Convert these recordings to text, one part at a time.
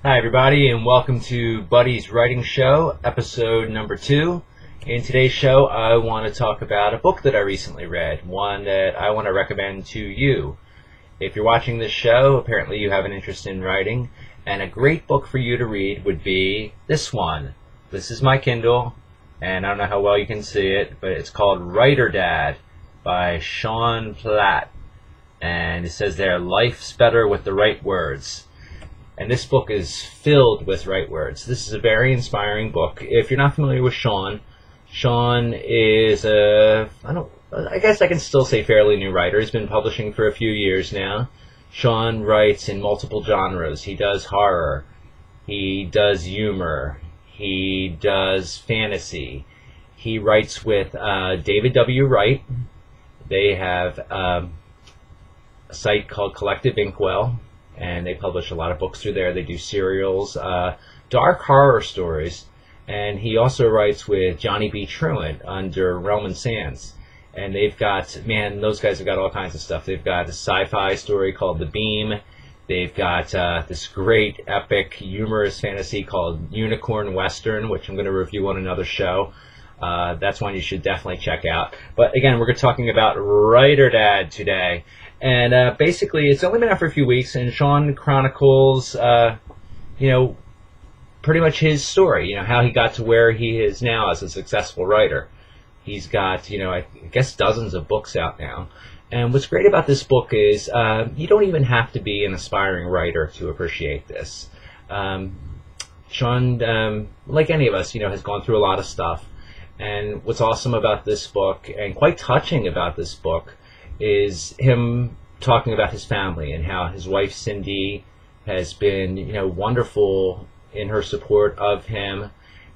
Hi everybody, and welcome to Buddy's Writing Show, episode number 2. In today's show, I want to talk about a book that I recently read, one that I want to recommend to you. If you're watching this show, apparently you have an interest in writing, and a great book for you to read would be this one. This is my Kindle, and I don't know how well you can see it, but it's called Writer Dad by Platt. And it says there, life's better with the right words. And this book is filled with right words. This is a very inspiring book. If you're not familiar with Sean is I guess I can still say fairly new writer. He's been publishing for a few years now. Sean writes in multiple genres. He does horror. He does humor. He does fantasy. He writes with David W. Wright. They have a site called Collective Inkwell, and they publish a lot of books through there. They do serials, dark horror stories, and he also writes with Johnny B. Truant under Realm and Sands. And they've got, those guys have got all kinds of stuff. They've got a sci-fi story called The Beam. They've got this great, epic, humorous fantasy called Unicorn Western, which I'm going to review on another show. That's one you should definitely check out. But again, we're talking about Writer Dad today. And basically, it's only been out for a few weeks, and Sean chronicles, pretty much his story, how he got to where he is now as a successful writer. He's got, I guess dozens of books out now. And what's great about this book is you don't even have to be an aspiring writer to appreciate this. Sean, like any of us, has gone through a lot of stuff. And what's awesome about this book, and quite touching about this book, is him talking about his family and how his wife Cindy has been, wonderful in her support of him,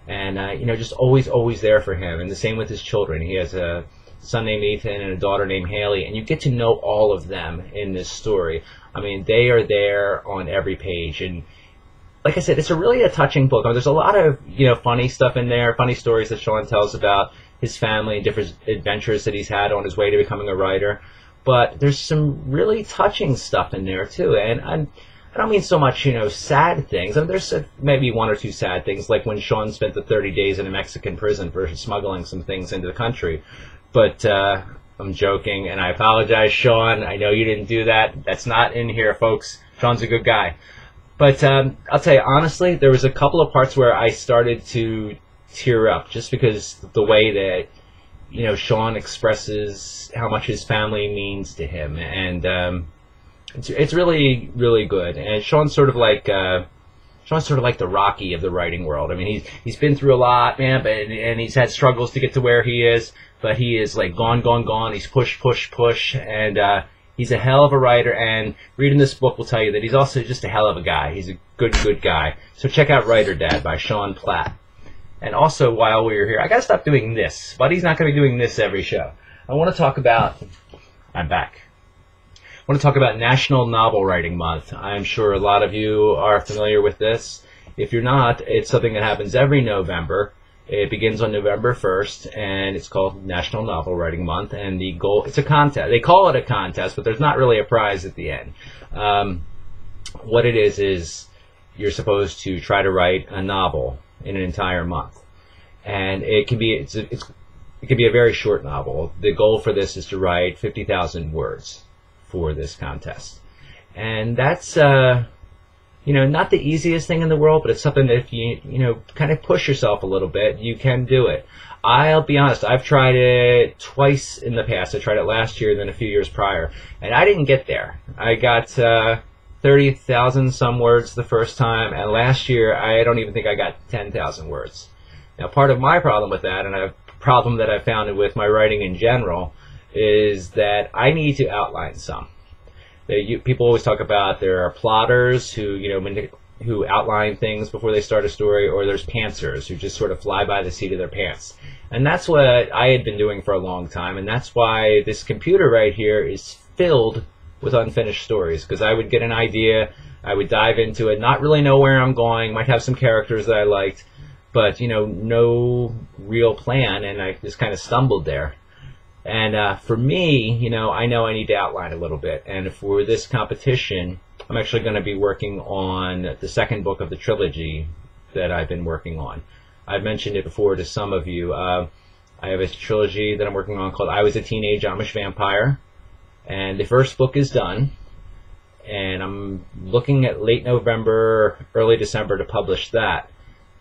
and just always there for him. And the same with his children. He has a son named Ethan and a daughter named Haley, and you get to know all of them in this story. I mean, they are there on every page, and like I said, it's really a touching book. There's a lot of funny stuff in there, funny stories that Sean tells about his family and different adventures that he's had on his way to becoming a writer. But there's some really touching stuff in there too, and I don't mean so much sad things. I mean, there's maybe one or two sad things, like when Sean spent the 30 days in a Mexican prison for smuggling some things into the country. But I'm joking, and I apologize, Sean. I know you didn't do that. That's not in here, folks. Sean's a good guy. But I'll tell you honestly, there was a couple of parts where I started to tear up just because the way that Sean expresses how much his family means to him, and it's really, really good. And Sean's sort of like the Rocky of the writing world. I mean, he's been through a lot, man, and he's had struggles to get to where he is, but he is like gone. He's push, and he's a hell of a writer. And reading this book will tell you that he's also just a hell of a guy. He's a good guy. So check out Writer Dad by Sean Platt. And also, while we're here, I gotta stop doing this. Buddy's not gonna be doing this every show. I'm back. I want to talk about National Novel Writing Month. I'm sure a lot of you are familiar with this. If you're not, it's something that happens every November. It begins on November 1st, and it's called National Novel Writing Month. And the goal, it's a contest. They call it a contest, but there's not really a prize at the end. What it is you're supposed to try to write a novel in an entire month, and it can be a very short novel. The goal for this is to write 50,000 words for this contest, and that's not the easiest thing in the world, but it's something that if you kind of push yourself a little bit, you can do it. I'll be honest, I've tried it twice in the past. I tried it last year and then a few years prior, and I didn't get there. I got 30,000 some words the first time, and last year I don't even think I got 10,000 words. Now, part of my problem with that, and a problem that I've found with my writing in general, is that I need to outline some. People always talk about there are plotters who outline things before they start a story, or there's pantsers who just sort of fly by the seat of their pants. And that's what I had been doing for a long time, and that's why this computer right here is filled with unfinished stories, because I would get an idea, I would dive into it, not really know where I'm going, might have some characters that I liked, but no real plan, and I just kind of stumbled there. And for me, I know I need to outline a little bit, and for this competition, I'm actually going to be working on the second book of the trilogy that I've been working on. I've mentioned it before to some of you. I have a trilogy that I'm working on called I Was a Teenage Amish Vampire, and the first book is done, and I'm looking at late November, early December to publish that.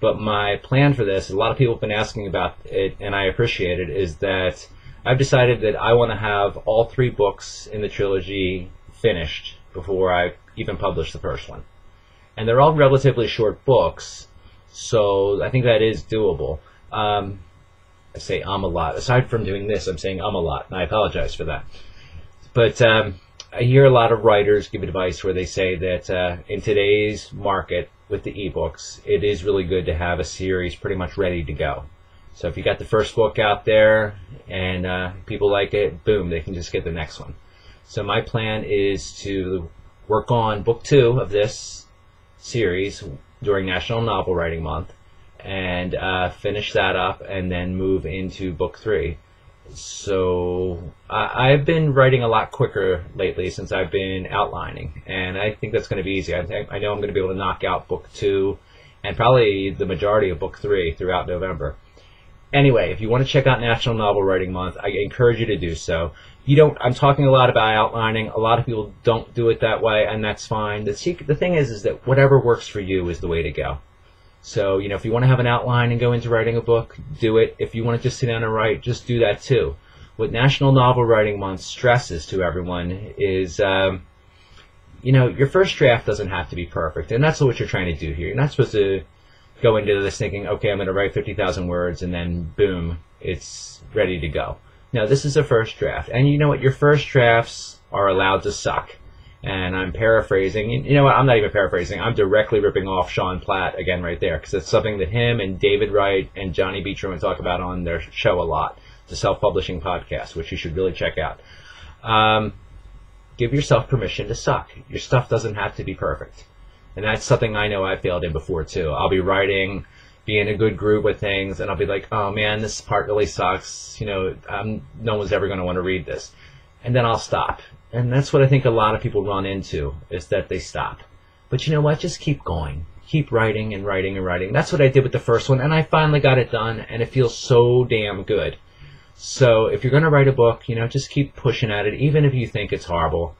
But my plan for this, a lot of people have been asking about it, and I appreciate it, is that I've decided that I want to have all 3 books in the trilogy finished before I even publish the first one. And they're all relatively short books, so I think that is doable. I say a lot. Aside from doing this, I'm saying a lot, and I apologize for that. But I hear a lot of writers give advice where they say that in today's market with the ebooks, it is really good to have a series pretty much ready to go. So if you got the first book out there and people like it, boom, they can just get the next one. So my plan is to work on book 2 of this series during National Novel Writing Month and finish that up and then move into book 3. So I've been writing a lot quicker lately since I've been outlining, and I think that's going to be easy. I know I'm going to be able to knock out book 2 and probably the majority of book 3 throughout November. Anyway, if you want to check out National Novel Writing Month, I encourage you to do so. I'm talking a lot about outlining. A lot of people don't do it that way, and that's fine. The thing is that whatever works for you is the way to go. So, if you want to have an outline and go into writing a book, do it. If you want to just sit down and write, just do that too. What National Novel Writing Month stresses to everyone is, your first draft doesn't have to be perfect, and that's what you're trying to do here. You're not supposed to go into this thinking, okay, I'm going to write 50,000 words, and then boom, it's ready to go. No, this is a first draft, and you know what? Your first drafts are allowed to suck. And I'm paraphrasing. You know what? I'm not even paraphrasing. I'm directly ripping off Sean Platt again right there, because it's something that him and David Wright and Johnny B. Truman talk about on their show a lot, the self-publishing podcast, which you should really check out. Give yourself permission to suck. Your stuff doesn't have to be perfect. And that's something I know I failed in before, too. I'll be writing, be in a good groove with things, and I'll be like, oh, man, this part really sucks. No one's ever going to want to read this. And then I'll stop. And that's what I think a lot of people run into, is that they stop. But you know what? Just keep going. Keep writing and writing and writing. That's what I did with the first one, and I finally got it done, and it feels so damn good. So if you're going to write a book, just keep pushing at it, even if you think it's horrible.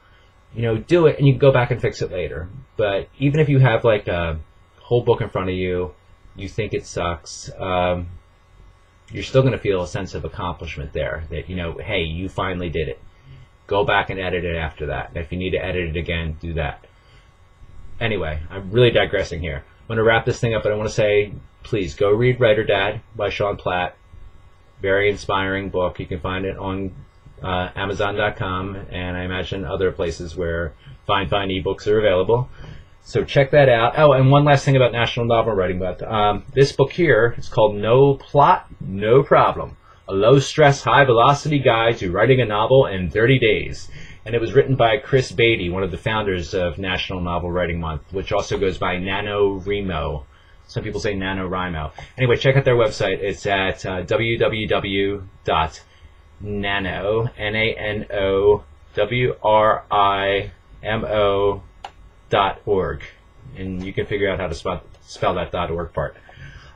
Do it, and you can go back and fix it later. But even if you have like a whole book in front of you, you think it sucks, you're still going to feel a sense of accomplishment there, that, hey, you finally did it. Go back and edit it after that. And if you need to edit it again, do that. Anyway, I'm really digressing here. I'm going to wrap this thing up, but I want to say, please go read Writer Dad by Sean Platt. Very inspiring book. You can find it on Amazon.com, and I imagine other places where fine ebooks are available. So check that out. Oh, and one last thing about National Novel Writing Month. This book here is called No Plot, No Problem. A low-stress, high-velocity guide to writing a novel in 30 days. And it was written by Chris Beatty, one of the founders of National Novel Writing Month, which also goes by NaNoWriMo. Some people say NaNoWriMo. Anyway, check out their website. It's at www.nanowrimo.org. And you can figure out how to spell that .org part.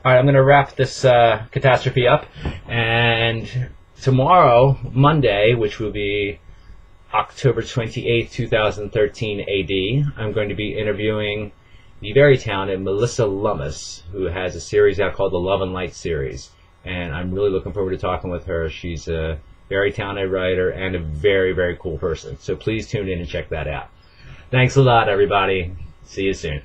All right, I'm going to wrap this catastrophe up, and tomorrow, Monday, which will be October 28th, 2013 AD, I'm going to be interviewing the very talented Melissa Lummis, who has a series out called the Love and Light series, and I'm really looking forward to talking with her. She's a very talented writer and a very, very cool person, so please tune in and check that out. Thanks a lot, everybody. See you soon.